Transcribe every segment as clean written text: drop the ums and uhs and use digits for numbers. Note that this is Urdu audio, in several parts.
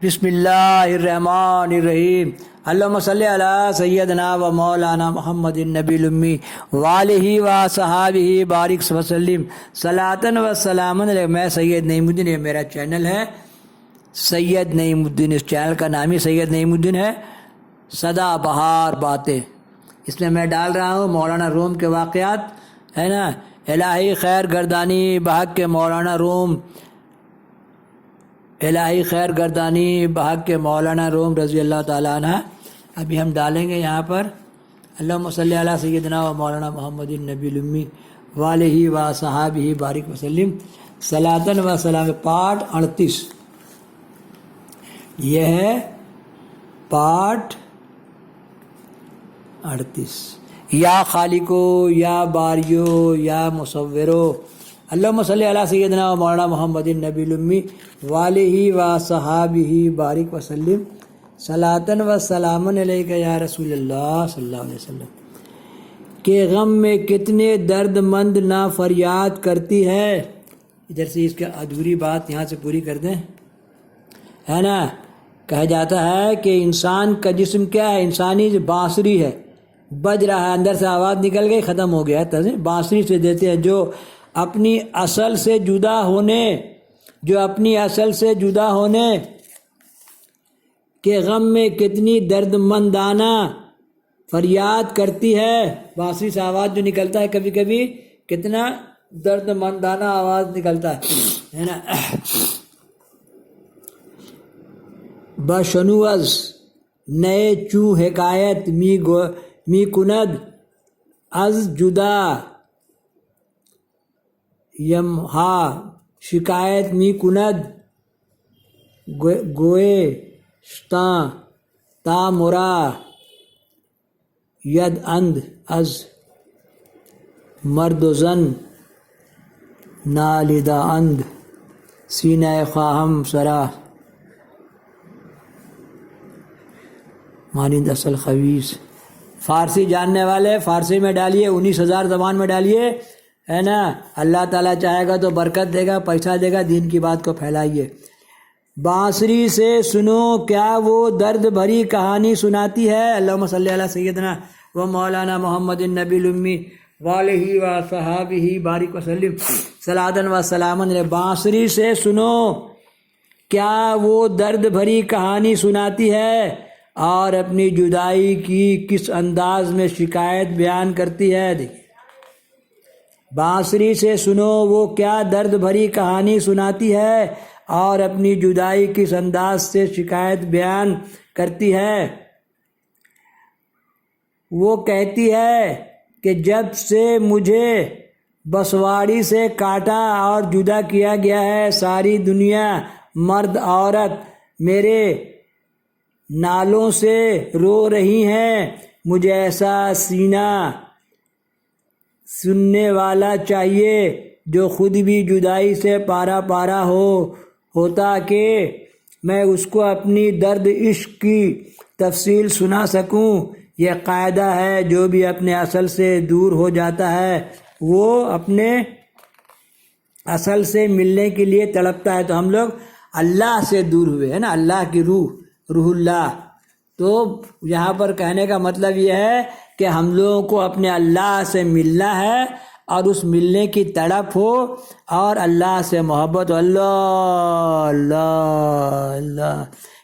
بسم اللہ الرحمن الرحیم اللہم صلی علی سیدنا و مولانا محمد النبی الامی وآلہ و صحابہ بارک وسلم صلاۃ و سلام علیہ۔ میں سید نعیم الدین، یہ میرا چینل ہے سید نعیم الدین، اس چینل کا نام ہی سید نعیم الدین ہے۔ سدا بہار باتیں، اس میں ڈال رہا ہوں مولانا روم کے واقعات، ہے نا۔ الہی خیر گردانی بحق کے مولانا روم، الہی خیر گردانی بحق کے مولانا روم رضی اللہ تعالیٰ عنہ۔ ابھی ہم ڈالیں گے یہاں پر اللہم صلی علی سیدنا و مولانا محمد النبی الامی وآلہ و صحابہ بارک وسلم صلاۃ و سلام، پارٹ 38۔ یہ ہے پارٹ 38۔ یا خالقو یا باریو یا مصورو، اللہم صلی علی سیدنا و مولانا محمد النبی الامی وآلہ و صحابہ بارک وسلم صلاۃ و سلام علیک یا رسول اللہ صلی اللہ علیہ وسلم۔ کہ غم میں کتنے درد مند نہ فریاد کرتی ہے۔ ادھر سے اس کا ادھوری بات یہاں سے پوری کر دیں، ہے نا۔ کہا جاتا ہے کہ انسان کا جسم کیا ہے، انسانی جو بانسری ہے، بج رہا ہے، اندر سے آواز نکل گئی، ختم ہو گیا ہے۔ بانسری سے دیتے ہیں جو اپنی اصل سے جدا ہونے، جو اپنی اصل سے جدا ہونے کے غم میں کتنی درد مندانہ فریاد کرتی ہے۔ بانسری سے آواز جو نکلتا ہے کبھی کبھی کتنا درد مندانہ آواز نکلتا ہے نا۔ بشنوز نئے چوں حکایت می کند از جدا یمہا شکایت می کند گوئے شتاں تا مرا ید اند از مرد و زن نالیدہ اند سینہ خواہم سرا مانند اصل خویز۔ فارسی جاننے والے فارسی میں ڈالیے، 19,000 زبان میں ڈالیے، ہے نا۔ اللہ تعالیٰ چاہے گا تو برکت دے گا، پیسہ دے گا، دین کی بات کو پھیلائیے۔ بانسری سے سنو کیا وہ درد بھری کہانی سناتی ہے۔ اللہم صلی علی سیدنا و مولانا محمد النبی الامی وآلہ و صحابہ بارک وسلم صلاۃ و سلام علیہ۔ بانسری سے سنو کیا وہ درد بھری کہانی سناتی ہے اور اپنی جدائی کی کس انداز میں شکایت بیان کرتی ہے۔ دیکھیے، بانسری سے سنو وہ کیا درد بھری کہانی سناتی ہے اور اپنی جدائی کس انداز سے شکایت بیان کرتی ہے۔ وہ کہتی ہے کہ جب سے مجھے بسواڑی سے کاٹا اور جدا کیا گیا ہے، ساری دنیا مرد عورت میرے نالوں سے رو رہی ہیں۔ مجھے ایسا سینہ سننے والا چاہیے جو خود بھی جدائی سے پارا پارا ہوتا کہ میں اس کو اپنی درد عشق کی تفصیل سنا سکوں۔ یہ قاعدہ ہے، جو بھی اپنے اصل سے دور ہو جاتا ہے وہ اپنے اصل سے ملنے کے لیے تڑپتا ہے۔ تو ہم لوگ اللہ سے دور ہوئے، ہے نا، اللہ کی روح اللہ۔ تو یہاں پر کہنے کا مطلب یہ ہے کہ ہم لوگوں کو اپنے اللہ سے ملنا ہے اور اس ملنے کی تڑپ ہو اور اللہ سے محبت ہو۔ اللہ اللہ اللہ،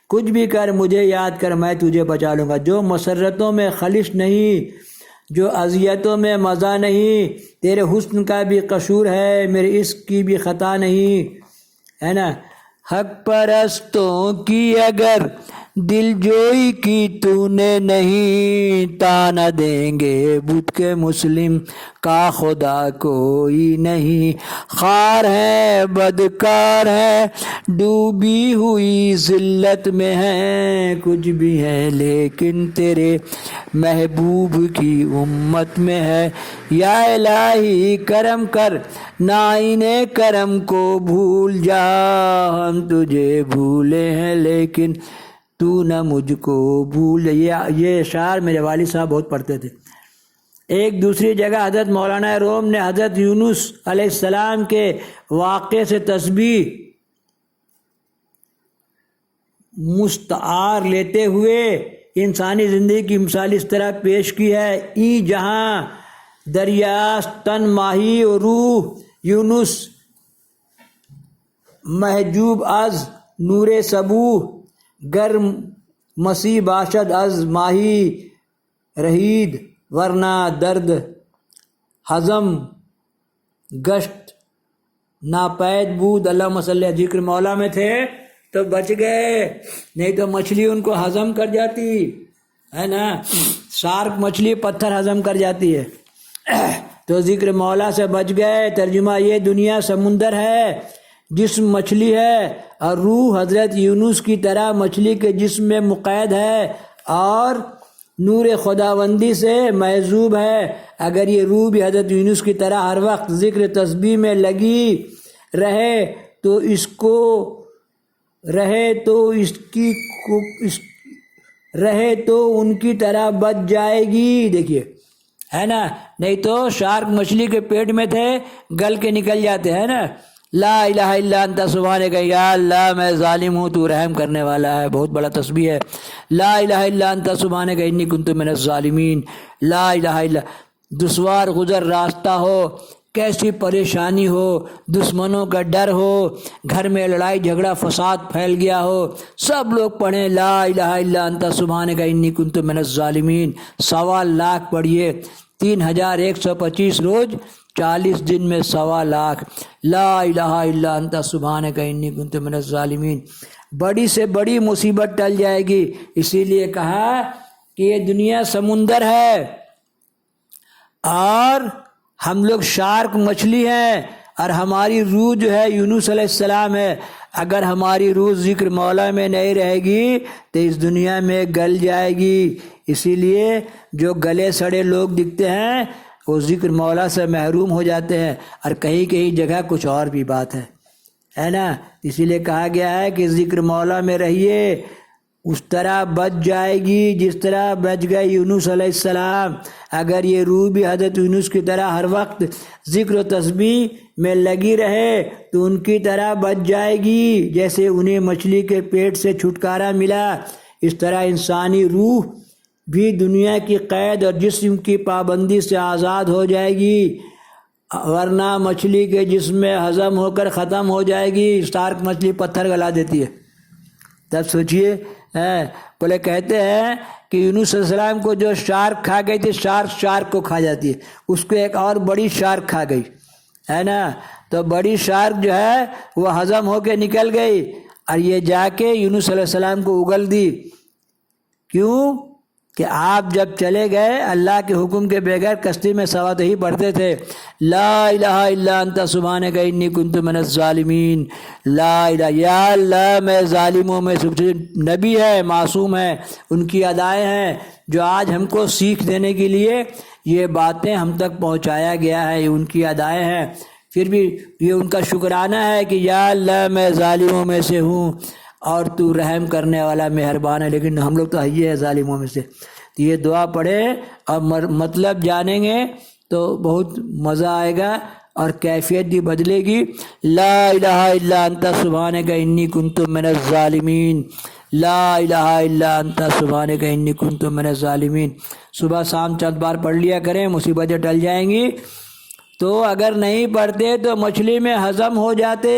کچھ بھی کر مجھے یاد کر، میں تجھے بچا لوں گا۔ جو مسرتوں میں خلش نہیں، جو اذیتوں میں مزہ نہیں، تیرے حسن کا بھی قصور ہے، میرے عشق کی بھی خطا نہیں، ہے نا۔ حق پرستوں کی اگر دل جوئی کی تو نے نہیں، تانا دیں گے بت کے مسلم کا خدا کوئی نہیں۔ خار ہے بدکار ہے ڈوبی ہوئی ذلت میں ہے، کچھ بھی ہے لیکن تیرے محبوب کی امت میں ہے۔ یا الہی کرم کر نائن کرم کو بھول جا، ہم تجھے بھولے ہیں لیکن تو نہ مجھ کو بھول۔ یہ اشعار میرے والد صاحب بہت پڑھتے تھے۔ ایک دوسری جگہ حضرت مولانا روم نے حضرت یونس علیہ السلام کے واقعے سے تسبیح مستعار لیتے ہوئے انسانی زندگی کی مثال اس طرح پیش کی ہے: ای جہاں دریاست تن ماہی و روح یونس محجوب از نور صبوح، گرم مسیح باشد از ماہی رہید، ورنہ درد ہضم گشت ناپید بود۔ اللہم صلی اللہ، ذکر مولا میں تھے تو بچ گئے، نہیں تو مچھلی ان کو ہضم کر جاتی ہے نا، شارک مچھلی پتھر ہضم کر جاتی ہے، تو ذکر مولا سے بچ گئے۔ ترجمہ: یہ دنیا سمندر ہے، جسم مچھلی ہے، اور روح حضرت یونس کی طرح مچھلی کے جسم میں مقید ہے اور نور خداوندی سے محجوب ہے۔ اگر یہ روح بھی حضرت یونس کی طرح ہر وقت ذکر تسبیح میں لگی رہے تو ان کی طرح بچ جائے گی، دیکھیے ہے نا، نہیں تو شارک مچھلی کے پیٹ میں تھے، گل کے نکل جاتے ہیں نا۔ لا الہ الا انت سبحانک، یا اللہ میں ظالم ہوں تو رحم کرنے والا ہے، بہت بڑا تسبیح ہے۔ لا الہ الا انت سبحانک انی کنت من الظالمین۔ لا الہ الا، دشوار گزر راستہ ہو، کیسی پریشانی ہو، دشمنوں کا ڈر ہو، گھر میں لڑائی جھگڑا فساد پھیل گیا ہو، سب لوگ پڑھیں لا الہ الا انت سبحانک انی کنت من الظالمین، 1.25 لاکھ پڑھیے، 3125 روز، 40 دن میں 1.25 لاکھ۔ لا الہ الا انت سبحانک انی کنت من الظالمین، بڑی سے بڑی مصیبت ٹل جائے گی۔ اسی لیے کہا کہ یہ دنیا سمندر ہے اور ہم لوگ شارک مچھلی ہیں، اور ہماری روح جو ہے یونس علیہ السلام ہے۔ اگر ہماری روح ذکر مولا میں نہیں رہے گی تو اس دنیا میں گل جائے گی۔ اسی لیے جو گلے سڑے لوگ دکھتے ہیں وہ ذکر مولا سے محروم ہو جاتے ہیں، اور کہیں کہیں جگہ کچھ اور بھی بات ہے نا۔ اسی لیے کہا گیا ہے کہ ذکر مولا میں رہیے، اس طرح بچ جائے گی جس طرح بچ گئے یونس علیہ السلام۔ اگر یہ روح بھی حضرت یونس کی طرح ہر وقت ذکر و تسبیح میں لگی رہے تو ان کی طرح بچ جائے گی، جیسے انہیں مچھلی کے پیٹ سے چھٹکارا ملا، اس طرح انسانی روح بھی دنیا کی قید اور جسم کی پابندی سے آزاد ہو جائے گی، ورنہ مچھلی کے جسم میں ہضم ہو کر ختم ہو جائے گی۔ شارک مچھلی پتھر گلا دیتی ہے، تب سوچئے بولے کہتے ہیں کہ یونس علیہ السلام کو جو شارک کھا گئی تھی، شارک کو کھا جاتی ہے، اس کو ایک اور بڑی شارک کھا گئی ہے نا، تو بڑی شارک جو ہے وہ ہضم ہو کے نکل گئی، اور یہ جا کے یونس علیہ السلام کو اگل دی۔ کیوں کہ آپ جب چلے گئے اللہ کے حکم کے بغیر کشتی میں سوار ہی پڑھتے تھے، لا الہ الا انت سبحانک انی کنت من الظالمین۔ لا الہ، یا اللہ میں ظالموں میں سب سے، نبی ہے، معصوم ہے، ان کی ادائیں ہیں جو آج ہم کو سیکھ دینے کے لیے یہ باتیں ہم تک پہنچایا گیا ہے، ان کی ادائیں ہیں، پھر بھی یہ ان کا شکرانہ ہے کہ یا اللہ میں ظالموں میں سے ہوں اور تو رحم کرنے والا مہربان ہے، لیکن ہم لوگ تو ہے ظالموں میں سے۔ تو یہ دعا پڑھے اور مطلب جانیں گے تو بہت مزہ آئے گا اور کیفیت بھی بدلے گی۔ لا الہ الا انت سبحانک انی کنت من الظالمین، لا الہ الا انت سبحانک انی کنت من الظالمین۔ صبح شام چند بار پڑھ لیا کریں، مصیبتیں ٹل جائیں گی۔ تو اگر نہیں پڑھتے تو مچھلی میں ہضم ہو جاتے۔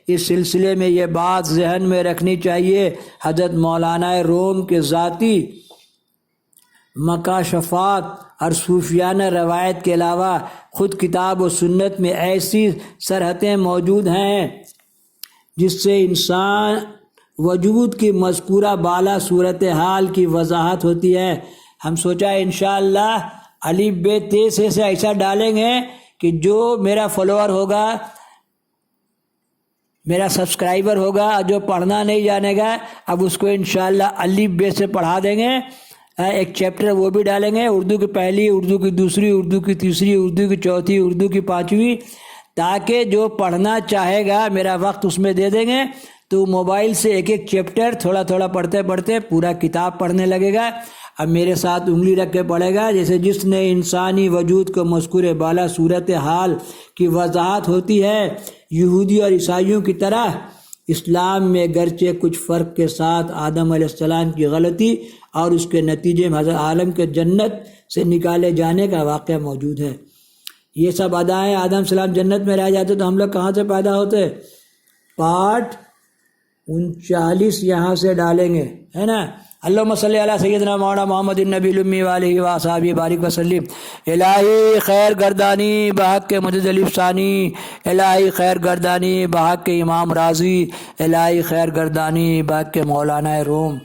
اس سلسلے میں یہ بات ذہن میں رکھنی چاہیے، حضرت مولانا روم کے ذاتی مکاشفات اور صوفیانہ روایت کے علاوہ خود کتاب و سنت میں ایسی صرحتیں موجود ہیں جس سے انسان وجود کی مذکورہ بالا صورتحال کی وضاحت ہوتی ہے۔ ہم سوچا انشاءاللہ الف ب ت سے ایسا ڈالیں گے کہ جو میرا فالوور ہوگا، میرا سبسکرائبر ہوگا، جو پڑھنا نہیں جانے گا، اب اس کو انشاءاللہ الف ب سے پڑھا دیں گے۔ ایک چیپٹر وہ بھی ڈالیں گے، اردو کی پہلی، اردو کی دوسری، اردو کی تیسری، اردو کی چوتھی، اردو کی پانچویں، تاکہ جو پڑھنا چاہے گا میرا وقت اس میں دے دیں گے تو موبائل سے ایک ایک چیپٹر تھوڑا تھوڑا پڑھتے پڑھتے پورا کتاب پڑھنے لگے گا۔ اب میرے ساتھ انگلی رکھ کے پڑھے گا، جیسے جس نے انسانی وجود کو مذکور بالا صورت حال کی وضاحت ہوتی ہے، یہودی اور عیسائیوں کی طرح اسلام میں گرچہ کچھ فرق کے ساتھ آدم علیہ السلام کی غلطی اور اس کے نتیجے میں حضرت عالم کے جنت سے نکالے جانے کا واقعہ موجود ہے۔ یہ سب ادائیں آدم علیہ السلام جنت میں رہ جاتے تو ہم لوگ کہاں سے پیدا ہوتے؟ پارٹ 39 یہاں سے ڈالیں گے، ہے نا۔ اللہم صلی علی سیدنا مولانا محمد النبی الامی وآلہ وصحبہ بارک وسلم۔ الہی خیر گردانی بحق کے متظلف ثانی، الہی خیر گردانی بحق کے امام راضی، الہی خیر گردانی بحق کے مولانا روم۔